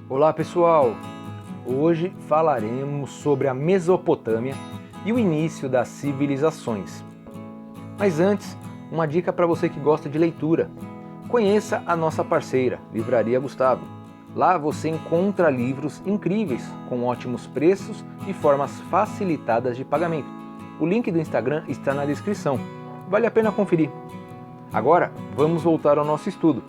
Olá pessoal! Hoje falaremos sobre a Mesopotâmia e o início das civilizações. Mas antes, uma dica para você que gosta de leitura. Conheça a nossa parceira, Livraria Gustavo. Lá você encontra livros incríveis, com ótimos preços e formas facilitadas de pagamento. O link do Instagram está na descrição. Vale a pena conferir. Agora, vamos voltar ao nosso estudo.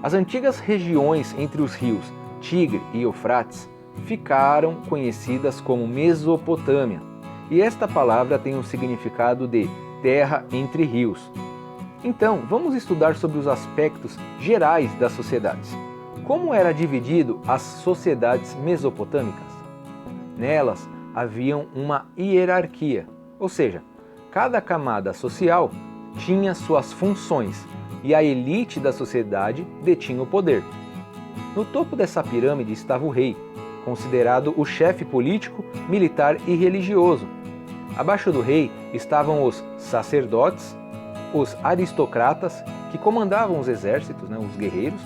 As antigas regiões entre os rios Tigre e Eufrates ficaram conhecidas como Mesopotâmia, e esta palavra tem o significado de terra entre rios. Então, vamos estudar sobre os aspectos gerais das sociedades. Como era dividido as sociedades mesopotâmicas? Nelas haviam uma hierarquia, ou seja, cada camada social tinha suas funções e a elite da sociedade detinha o poder. No topo dessa pirâmide estava o rei, considerado o chefe político, militar e religioso. Abaixo do rei estavam os sacerdotes, os aristocratas, que comandavam os exércitos, os guerreiros,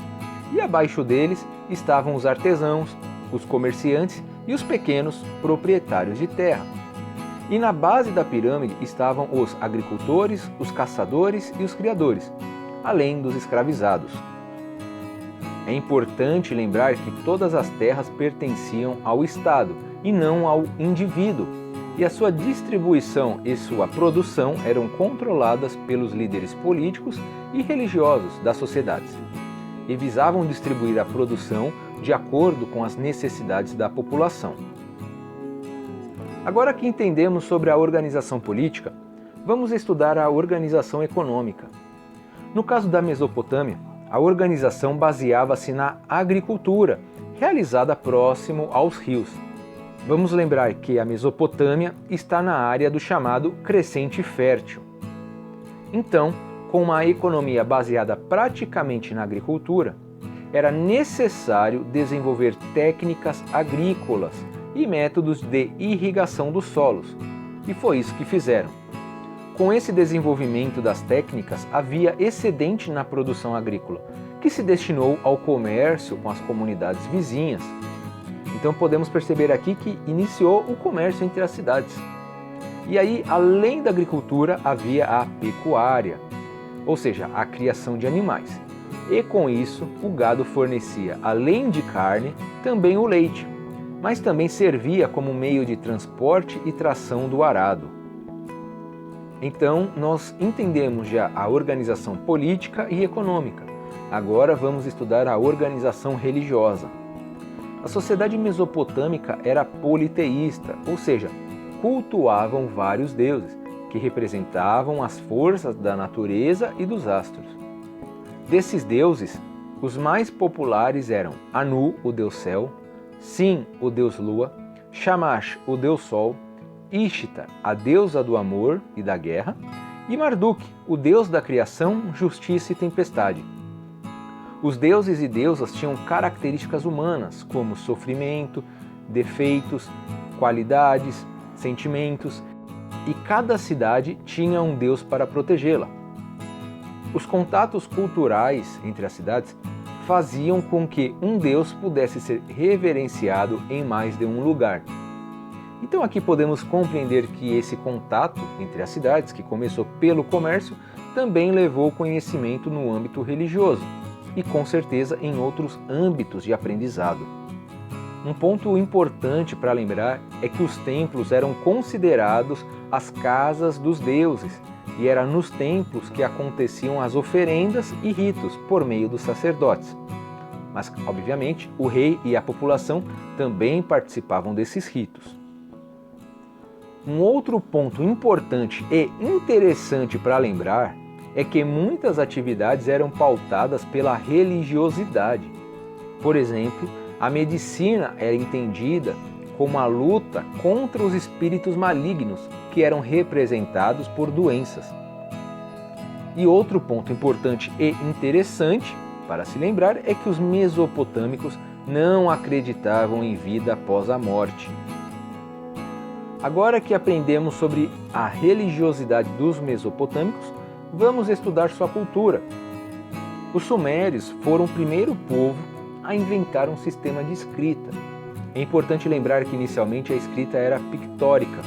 e abaixo deles estavam os artesãos, os comerciantes e os pequenos proprietários de terra. E na base da pirâmide estavam os agricultores, os caçadores e os criadores, além dos escravizados. É importante lembrar que todas as terras pertenciam ao Estado e não ao indivíduo, e a sua distribuição e sua produção eram controladas pelos líderes políticos e religiosos das sociedades, e visavam distribuir a produção de acordo com as necessidades da população. Agora que entendemos sobre a organização política, vamos estudar a organização econômica. No caso da Mesopotâmia, a organização baseava-se na agricultura, realizada próximo aos rios. Vamos lembrar que a Mesopotâmia está na área do chamado Crescente Fértil. Então, com uma economia baseada praticamente na agricultura, era necessário desenvolver técnicas agrícolas e métodos de irrigação dos solos, e foi isso que fizeram. Com esse desenvolvimento das técnicas, havia excedente na produção agrícola, que se destinou ao comércio com as comunidades vizinhas. Então podemos perceber aqui que iniciou o comércio entre as cidades. E aí, além da agricultura, havia a pecuária, ou seja, a criação de animais. E com isso, o gado fornecia, além de carne, também o leite, mas também servia como meio de transporte e tração do arado. Então, nós entendemos já a organização política e econômica. Agora vamos estudar a organização religiosa. A sociedade mesopotâmica era politeísta, ou seja, cultuavam vários deuses, que representavam as forças da natureza e dos astros. Desses deuses, os mais populares eram Anu, o deus céu, Sin, o deus lua, Shamash, o deus sol, Ishtar, a deusa do amor e da guerra, e Marduk, o deus da criação, justiça e tempestade. Os deuses e deusas tinham características humanas, como sofrimento, defeitos, qualidades, sentimentos, e cada cidade tinha um deus para protegê-la. Os contatos culturais entre as cidades faziam com que um deus pudesse ser reverenciado em mais de um lugar. Então aqui podemos compreender que esse contato entre as cidades, que começou pelo comércio, também levou conhecimento no âmbito religioso e com certeza em outros âmbitos de aprendizado. Um ponto importante para lembrar é que os templos eram considerados as casas dos deuses e era nos templos que aconteciam as oferendas e ritos por meio dos sacerdotes. Mas, obviamente, o rei e a população também participavam desses ritos. Um outro ponto importante e interessante para lembrar é que muitas atividades eram pautadas pela religiosidade. Por exemplo, a medicina era entendida como a luta contra os espíritos malignos que eram representados por doenças. E outro ponto importante e interessante para se lembrar é que os mesopotâmicos não acreditavam em vida após a morte. Agora que aprendemos sobre a religiosidade dos mesopotâmicos, vamos estudar sua cultura. Os sumérios foram o primeiro povo a inventar um sistema de escrita. É importante lembrar que inicialmente a escrita era pictórica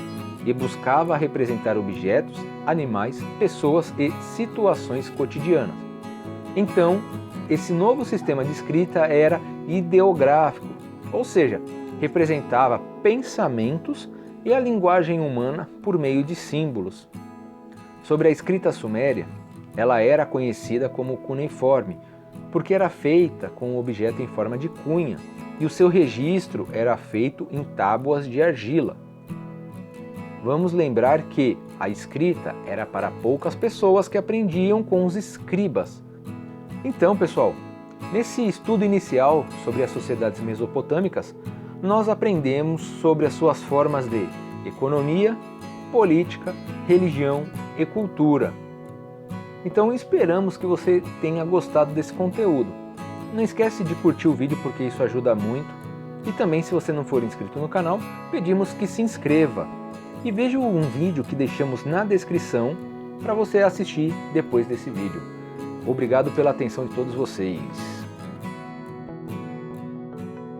e buscava representar objetos, animais, pessoas e situações cotidianas. Então, esse novo sistema de escrita era ideográfico, ou seja, representava pensamentos e a linguagem humana por meio de símbolos. Sobre a escrita suméria, ela era conhecida como cuneiforme, porque era feita com o objeto em forma de cunha, e o seu registro era feito em tábuas de argila. Vamos lembrar que a escrita era para poucas pessoas que aprendiam com os escribas. Então, pessoal, nesse estudo inicial sobre as sociedades mesopotâmicas, nós aprendemos sobre as suas formas de economia, política, religião e cultura. Então esperamos que você tenha gostado desse conteúdo. Não esquece de curtir o vídeo porque isso ajuda muito. E também, se você não for inscrito no canal, pedimos que se inscreva. E veja um vídeo que deixamos na descrição para você assistir depois desse vídeo. Obrigado pela atenção de todos vocês.